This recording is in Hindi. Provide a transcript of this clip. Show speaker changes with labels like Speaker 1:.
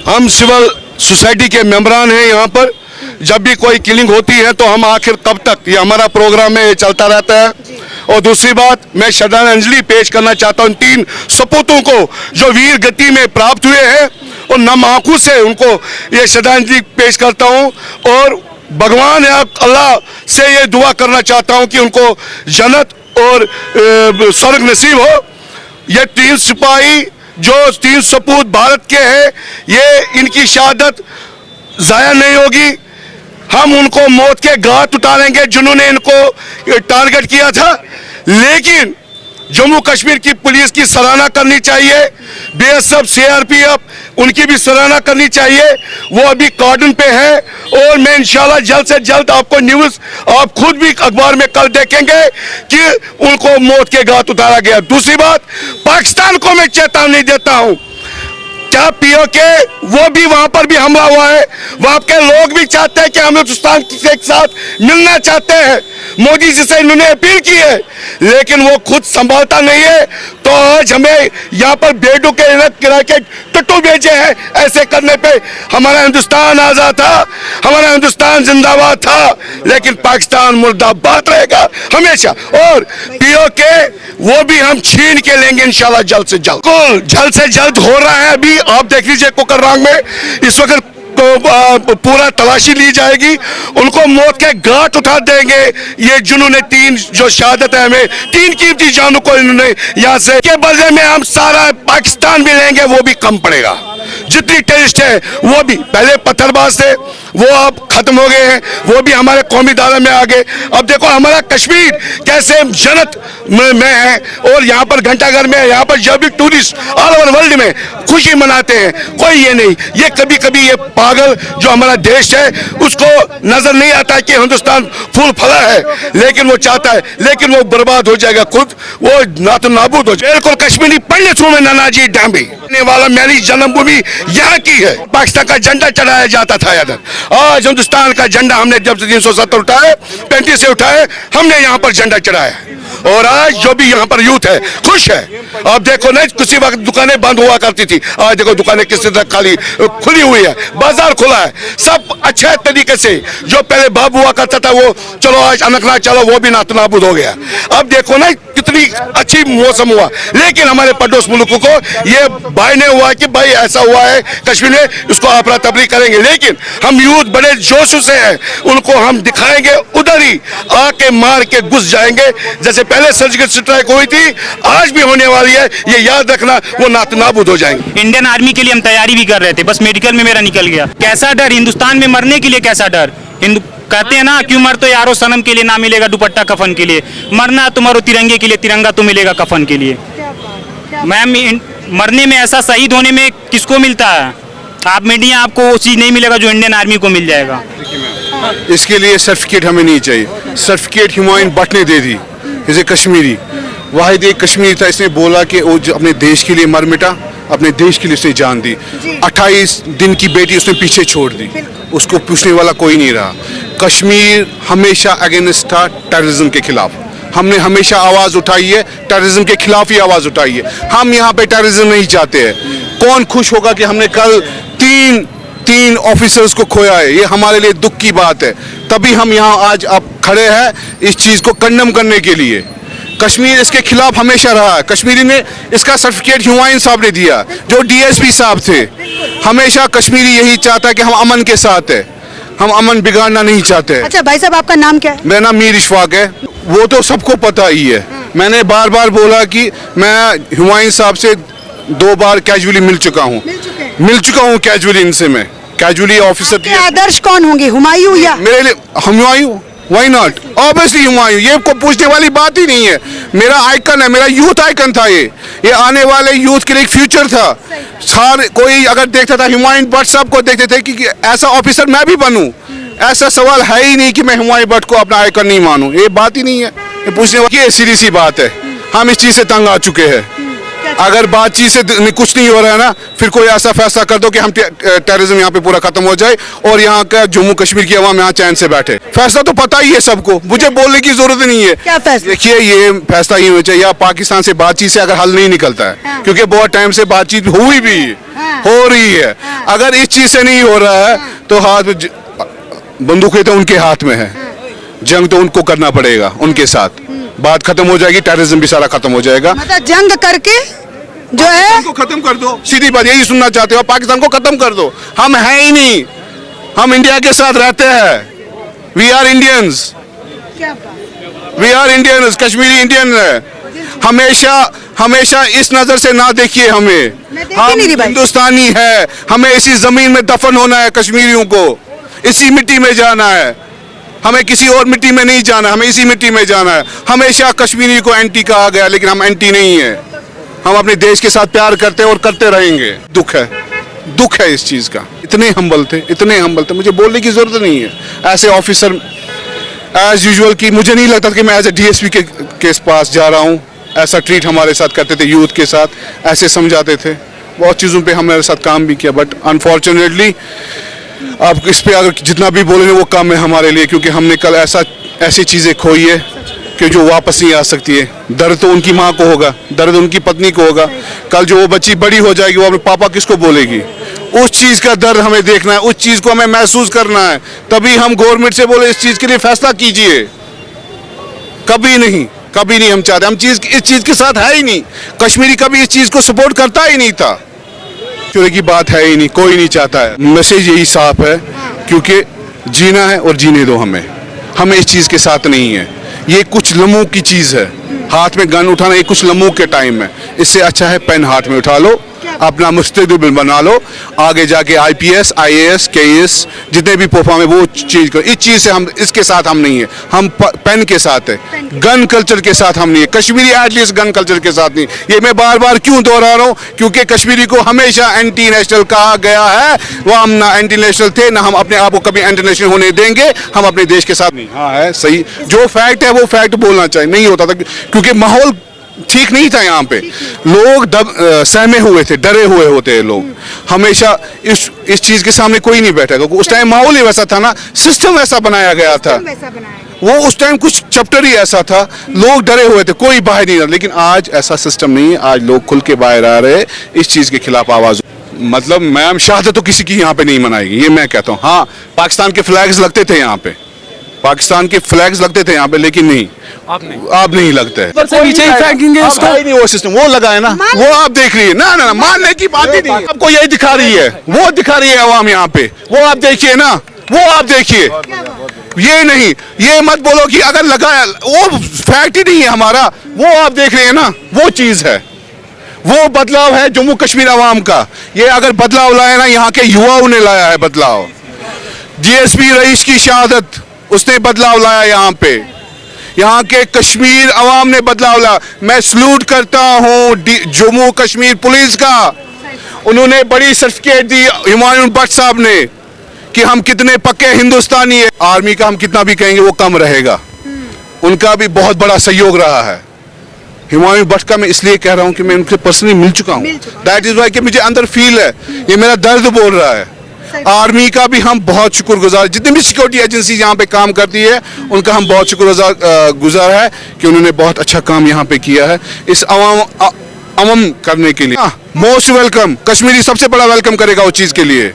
Speaker 1: हम सिविल सोसाइटी के मेंबरान हैं यहाँ पर। जब भी कोई किलिंग होती है तो हम आखिर कब तक, ये हमारा प्रोग्राम में चलता रहता है। और दूसरी बात, मैं श्रद्धांजलि पेश करना चाहता हूँ 3 सपूतों को जो वीर गति में प्राप्त हुए हैं, और नम आंखों से उनको ये श्रद्धांजलि पेश करता हूँ। और भगवान अल्लाह से ये दुआ करना चाहता हूँ कि उनको जन्नत और स्वर्ग नसीब हो। ये 3 सिपाही जो 3 सपूत भारत के हैं, ये इनकी शहादत जाया नहीं होगी। हम उनको मौत के घाट उतारेंगे जिन्होंने इनको टारगेट किया था। लेकिन जम्मू कश्मीर की पुलिस की सराहना करनी चाहिए, बीएसएफ, सीआरपीएफ, उनकी भी सराहना करनी चाहिए। वो अभी कॉर्डन पे है और मैं इंशाल्लाह जल्द से जल्द आपको न्यूज़ आप खुद भी अखबार में कल देखेंगे कि उनको मौत के घाट उतारा गया। दूसरी बात, पाकिस्तान को मैं चेतावनी देता हूं, क्या पीओके वो भी वहां पर भी हमला हुआ है। वहां के लोग भी चाहते हैं कि हम हिंदुस्तान के साथ मिलना चाहते हैं। मोदी जी से इन्होंने अपील की है, लेकिन वो खुद संभालता नहीं है। तो आज हमें यहाँ पर बेडू के किराए के टट्टू भेजे हैं। ऐसे करने पे हमारा हिंदुस्तान आजाद था, हमारा हिंदुस्तान जिंदाबाद था, लेकिन पाकिस्तान मुर्दाबाद रहेगा हमेशा। और पीओके वो भी हम छीन के लेंगे इंशाल्लाह जल्द से जल्द हो रहा है। अभी आप देख लीजिए कोकरनाग में इस वक्त तो पूरा तलाशी ली जाएगी, उनको मौत के घाट उठा देंगे। ये जिन्होंने 3 जो शहादत है, हमें 3 कीमती जानों को इन्होंने यहाँ से के बदले में हम सारा पाकिस्तान भी लेंगे, वो भी कम पड़ेगा। जितनी टेररिस्ट है वो भी पहले पत्थरबाज थे, वो अब खत्म हो गए हैं, वो भी हमारे कौमी दायरे में आ गए। अब देखो हमारा कश्मीर कैसे जन्नत में है, और यहाँ पर घंटाघर में, यहाँ पर जब भी टूरिस्ट ऑल ओवर वर्ल्ड में खुशी मनाते हैं। कोई ये नहीं, ये कभी कभी ये पागल जो हमारा देश है उसको नजर नहीं आता कि हिंदुस्तान फूल फला है, लेकिन वो चाहता है, लेकिन वो बर्बाद हो जाएगा खुद, वो नाबूद हो जाएगा। बिल्कुल कश्मीरी पंडितों में नानाजी डांबी वाला मेरी जन्मभूमि यहाँ की है। पाकिस्तान का झंडा चढ़ाया जाता था इधर, आज हिंदुस्तान का झंडा हमने जब से 370 उठाए, 35 से उठाए, हमने यहाँ पर झंडा चढ़ाया। और आज जो भी यहाँ पर यूथ है खुश है। आप देखो ना, किसी वक्त दुकानें बंद हुआ करती थी, आज देखो दुकानें किसी तरह खाली खुली हुई है, बाजार खुला है, सब अच्छे तरीके से। जो पहले बाब हुआ करता था वो चलो आज अनकना चलो, वो भी नाबूद हो गया। अब देखो ना कितनी अच्छी मौसम हुआ, लेकिन हमारे पड़ोस मुल्कों को ये भाई ने हुआ कि भाई ऐसा हुआ है कश्मीर में, उसको अफरा तफरी करेंगे। लेकिन हम यूथ बड़े जोश से हैं, उनको हम दिखाएंगे, उधर ही आके मार के घुस जाएंगे। जैसे पहले सर्जिकल स्ट्राइक हुई थी, आज भी होने वाली है, ये याद रखना, वो नाबूद हो जाएंगे।
Speaker 2: इंडियन आर्मी के लिए हम तैयारी भी कर रहे थे, बस मेडिकल में मेरा निकल गया। कैसा डर, हिंदुस्तान में मरने के लिए कैसा डर। कहते हैं ना, क्यों मरते यारो सनम के लिए, ना मिलेगा दुपट्टा कफन के लिए। मरना तुम्हारो तिरंगे के लिए, तिरंगा तो मिलेगा कफन के लिए। मैम मरने में ऐसा, शहीद होने में किसको मिलता है। आप मीडिया, आपको वो चीज़ नहीं मिलेगा जो इंडियन आर्मी को मिल जाएगा।
Speaker 3: इसके लिए सर्टिफिकेट हमें नहीं चाहिए। सर्टिफिकेट हुमायूं भट्ट ने दे दी, इसे कश्मीरी वाहिद एक कश्मीरी था, इसने बोला कि वो अपने देश के लिए मर मिटा, अपने देश के लिए उसने जान दी। 28 दिन की बेटी उसने पीछे छोड़ दी, उसको पूछने वाला कोई नहीं रहा। कश्मीर हमेशा अगेंस्ट था टेररिज्म के खिलाफ, हमने हमेशा आवाज़ उठाई है, टेररिज्म के खिलाफ ही आवाज़ उठाई है। हम यहाँ पे टेररिज्म नहीं चाहते हैं। कौन खुश होगा कि हमने कल तीन ऑफिसर्स को खोया है, ये हमारे लिए दुख की बात है। तभी हम यहाँ आज अब खड़े हैं इस चीज़ को कंडेम करने के लिए। कश्मीर इसके खिलाफ हमेशा रहा है। कश्मीरी ने इसका सर्टिफिकेट हुमायूं साहब ने दिया, जो डीएसपी साहब थे। हमेशा कश्मीरी यही चाहता है कि हम अमन के साथ है, हम अमन बिगाड़ना नहीं चाहते।
Speaker 4: अच्छा भाई साहब, आपका नाम क्या है?
Speaker 3: मेरा नाम मीर इशफाक है। वो तो सबको पता ही है, मैंने बार बार बोला कि मैं हुमायूं साहब से 2 बार कैजुअली मिल चुका हूँ कैजुअली इनसे। मैं कैजुअली ऑफिसर
Speaker 4: के आदर्श कौन होंगे, हुमायूं या?
Speaker 3: मेरे लिए Humayun, why not, obviously Humayun, ये को पूछने वाली बात ही नहीं है। मेरा आइकन है, मेरा यूथ आइकन था। ये आने वाले यूथ के लिए एक फ्यूचर था। सारे कोई अगर देखता था हुमायूं भट्ट साहब को देखते थे कि ऐसा ऑफिसर मैं भी बनूं। ऐसा सवाल है ही नहीं कि मैं हुमायूं भट्ट को अपना आइकन नहीं मानूं, ये बात ही नहीं है। ये पूछने वाली सीधी सी बात है। हम इस चीज़ से तंग आ चुके हैं। अगर बातचीत से कुछ नहीं हो रहा है ना, फिर कोई ऐसा फैसला कर दो कि हम टेररिज्म यहाँ पे पूरा खत्म हो जाए और यहाँ का जम्मू कश्मीर की आवाम यहाँ चैन से बैठे। फैसला तो पता ही है सबको, मुझे बोलने की जरूरत नहीं है।
Speaker 4: क्या फैसला?
Speaker 3: देखिए, ये फैसला ही होना चाहिए, या पाकिस्तान से बातचीत से अगर हल नहीं निकलता है, क्योंकि बहुत टाइम से बातचीत हुई भी हो रही है। अगर इस चीज से नहीं हो रहा है तो हाथ में बंदूकें तो उनके हाथ में है, जंग तो उनको करना पड़ेगा उनके साथ। बात खत्म हो जाएगी, टेररिज्म भी सारा खत्म हो जाएगा।
Speaker 4: मतलब जंग करके जो है
Speaker 3: को खत्म कर दो, सीधी बात यही सुनना चाहते हो, पाकिस्तान को खत्म कर दो। हम हैं ही नहीं, हम इंडिया के साथ रहते हैं। We are Indians, we are Indians, Kashmiri Indian है। हमेशा हमेशा इस नजर से ना देखिए हमें, हम हिंदुस्तानी है। हमें इसी जमीन में दफन होना है, कश्मीरियों को इसी मिट्टी में जाना है, हमें किसी और मिट्टी में नहीं जाना, हमें इसी मिट्टी में जाना है। हमेशा कश्मीरी को एंटी कहा गया, लेकिन हम एंटी नहीं है। हम अपने देश के साथ प्यार करते हैं और करते रहेंगे। दुख है इस चीज का। इतने हम्बल थे, मुझे बोलने की जरूरत नहीं है। ऐसे ऑफिसर एज यूजुअल की मुझे नहीं लगता कि मैं एज ए डीएसपी के पास जा रहा हूँ। ऐसा ट्रीट हमारे साथ करते थे, यूथ के साथ ऐसे समझाते थे। बहुत चीज़ों पे हमारे साथ काम भी किया, बट अनफॉर्चुनेटली आप इस पे अगर जितना भी बोलेंगे वो कम है हमारे लिए, क्योंकि हमने कल ऐसी चीज़ें खोई है कि जो वापस नहीं आ सकती है। दर्द तो उनकी माँ को होगा, दर्द उनकी पत्नी को होगा। कल जो वो बच्ची बड़ी हो जाएगी वो अपने पापा किसको बोलेगी? उस चीज़ का दर्द हमें देखना है, उस चीज़ को हमें महसूस करना है। तभी हम गवर्नमेंट से बोले इस चीज़ के लिए फैसला कीजिए। कभी नहीं हम चाहते, हम इस चीज़ के साथ है ही नहीं। कश्मीरी कभी इस चीज़ को सपोर्ट करता ही नहीं था। चुरे की बात है ही नहीं, कोई नहीं चाहता है। मैसेज यही साफ है, क्योंकि जीना है और जीने दो हमें इस चीज़ के साथ नहीं है। ये कुछ लम्हों की चीज़ है, हाथ में गन उठाना ये कुछ लम्हों के टाइम है। इससे अच्छा है पेन हाथ में उठा लो, अपना मुस्तकबिल बना लो, आगे जाके आईपीएस, आईएएस, केएएस जितने भी परफॉर्म है वो चीज करो। इस चीज से हम, इसके साथ हम नहीं है, हम पेन के साथ है, गन कल्चर के साथ हम नहीं है। कश्मीरी एटलीस्ट गन कल्चर के साथ नहीं। ये मैं बार बार क्यों दोहरा रहा हूँ? क्योंकि कश्मीरी को हमेशा एंटी नेशनल कहा गया है। वो हम ना एंटी नेशनल थे, ना हम अपने आप को कभी एंटी नेशनल होने देंगे। हम अपने देश के साथ नहीं। हाँ है सही, जो फैक्ट है वो फैक्ट बोलना चाहिए। नहीं होता था क्योंकि माहौल ठीक नहीं था यहाँ पे। लोग सहमे हुए थे, डरे हुए होते हैं लोग। हमेशा इस चीज के सामने कोई नहीं बैठेगा। उस टाइम माहौल ही वैसा था ना, सिस्टम वैसा बनाया गया था। वो उस टाइम कुछ चैप्टर ही ऐसा था, लोग डरे हुए थे, कोई बाहर नहीं रहा। लेकिन आज ऐसा सिस्टम नहीं है, आज लोग खुल के बाहर आ रहे हैं, इस चीज के खिलाफ आवाज। मतलब मैम शहादत तो किसी की यहाँ पे नहीं मनाएगी, ये मैं कहता हूँ। हाँ, पाकिस्तान के फ्लैग्स लगते थे यहाँ पे, पाकिस्तान के फ्लैग्स लगते थे यहाँ पे, लेकिन नहीं, आप नहीं लगता है।
Speaker 5: नीचे ही फेंकेंगे इसको।
Speaker 3: नहीं, वो सिस्टम वो लगा है ना, वो आप देख रही है ना, मानने की बात ही नहीं। आपको यही दिखा रही है, वो दिखा रही है आवाम यहाँ पे, वो आप देखिए ना, वो आप देखिए। ये नहीं, ये मत बोलो कि अगर लगाया, वो फैक्ट ही नहीं है हमारा। वो आप देख रहे हैं ना, वो चीज है, वो बदलाव है जम्मू कश्मीर आवाम का। ये अगर बदलाव लाया ना, यहाँ के युवाओं ने लाया है बदलाव। डीएसपी रईस की शहादत, उसने बदलाव लाया यहाँ पे। यहाँ के कश्मीर अवाम ने बदलाव लाया। मैं सलूट करता हूँ जम्मू कश्मीर पुलिस का। उन्होंने बड़ी सर्टिफिकेट दी हुमायूं भट्ट साहब ने कि हम कितने पक्के हिंदुस्तानी है। आर्मी का हम कितना भी कहेंगे वो कम रहेगा, उनका भी बहुत बड़ा सहयोग रहा है। हुमायूं भट्ट का मैं इसलिए कह रहा हूँ कि मैं उनसे पर्सनली मिल चुका हूँ। दैट इज वाई कि मुझे अंदर फील है, ये मेरा दर्द बोल रहा है। आर्मी का भी हम बहुत शुक्रगुजार, जितनी भी सिक्योरिटी एजेंसी यहाँ पे काम करती है उनका हम बहुत शुक्रगुजार है कि उन्होंने बहुत अच्छा काम यहाँ पे किया है इस अवाम करने के लिए। मोस्ट वेलकम, कश्मीरी सबसे बड़ा वेलकम करेगा उस चीज के लिए।